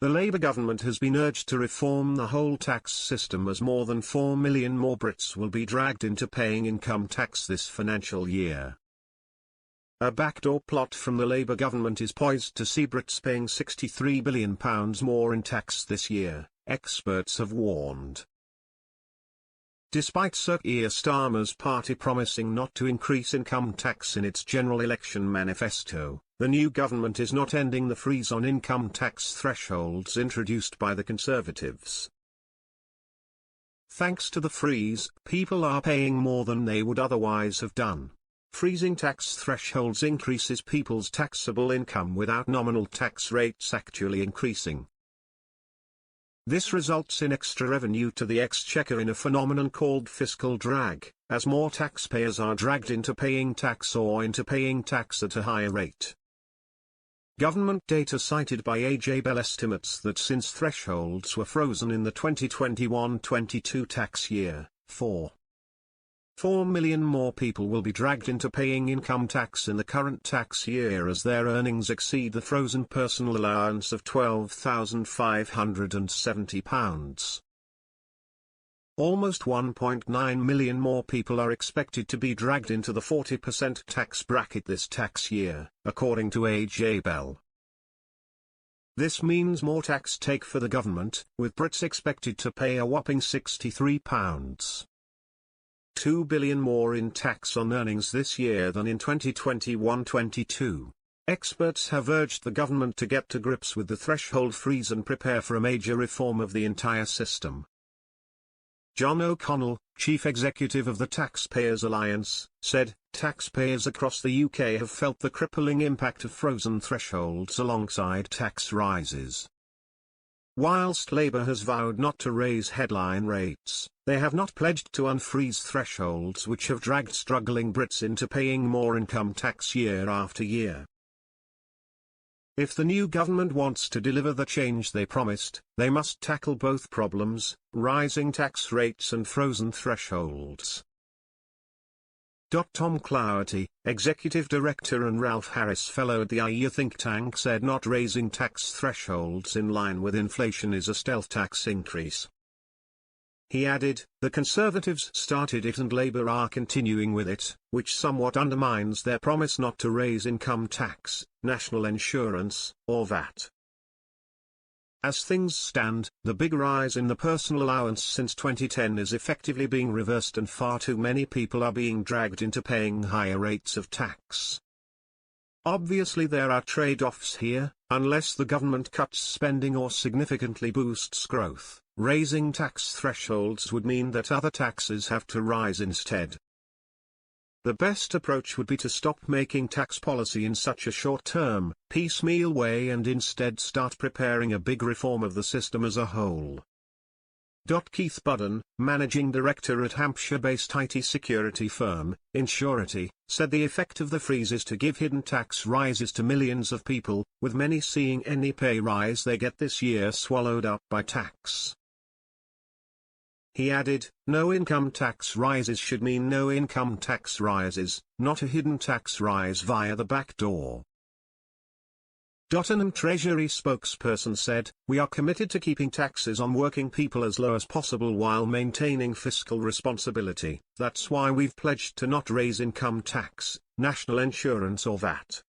The Labour government has been urged to reform the whole tax system, as more than 4 million more Brits will be dragged into paying income tax this financial year. A backdoor plot from the Labour government is poised to see Brits paying £63 billion more in tax this year, experts have warned. Despite Sir Keir Starmer's party promising not to increase income tax in its general election manifesto, the new government is not ending the freeze on income tax thresholds introduced by the Conservatives. Thanks to the freeze, people are paying more than they would otherwise have done. Freezing tax thresholds increases people's taxable income without nominal tax rates actually increasing. This results in extra revenue to the exchequer in a phenomenon called fiscal drag, as more taxpayers are dragged into paying tax or into paying tax at a higher rate. Government data cited by AJ Bell estimates that since thresholds were frozen in the 2021-22 tax year, 4 million more people will be dragged into paying income tax in the current tax year as their earnings exceed the frozen personal allowance of £12,570. Almost 1.9 million more people are expected to be dragged into the 40% tax bracket this tax year, according to AJ Bell. This means more tax take for the government, with Brits expected to pay a whopping £63. 2 billion more in tax on earnings this year than in 2021-22. Experts have urged the government to get to grips with the threshold freeze and prepare for a major reform of the entire system. John O'Connell, chief executive of the Taxpayers Alliance, said, "Taxpayers across the UK have felt the crippling impact of frozen thresholds alongside tax rises. Whilst Labour has vowed not to raise headline rates, they have not pledged to unfreeze thresholds which have dragged struggling Brits into paying more income tax year after year. If the new government wants to deliver the change they promised, they must tackle both problems, rising tax rates and frozen thresholds." Tom Clougherty, Executive Director and Ralph Harris Fellow at the pIot think tank, said not raising tax thresholds in line with inflation is a stealth tax increase. He added, "The Conservatives started it and Labour are continuing with it, which somewhat undermines their promise not to raise income tax, national insurance, or VAT." As things stand, the big rise in the personal allowance since 2010 is effectively being reversed and far too many people are being dragged into paying higher rates of tax. Obviously there are trade-offs here. Unless the government cuts spending or significantly boosts growth, raising tax thresholds would mean that other taxes have to rise instead. The best approach would be to stop making tax policy in such a short-term, piecemeal way and instead start preparing a big reform of the system as a whole. Keith Budden, managing director at Hampshire-based IT security firm, Insurity, said the effect of the freeze is to give hidden tax rises to millions of people, with many seeing any pay rise they get this year swallowed up by tax. He added, "No income tax rises should mean no income tax rises, not a hidden tax rise via the back door." An Treasury spokesperson said, "We are committed to keeping taxes on working people as low as possible while maintaining fiscal responsibility. That's why we've pledged to not raise income tax, national insurance or VAT.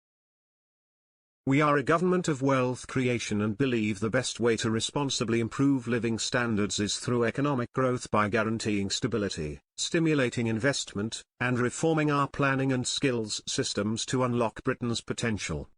We are a government of wealth creation and believe the best way to responsibly improve living standards is through economic growth by guaranteeing stability, stimulating investment, and reforming our planning and skills systems to unlock Britain's potential."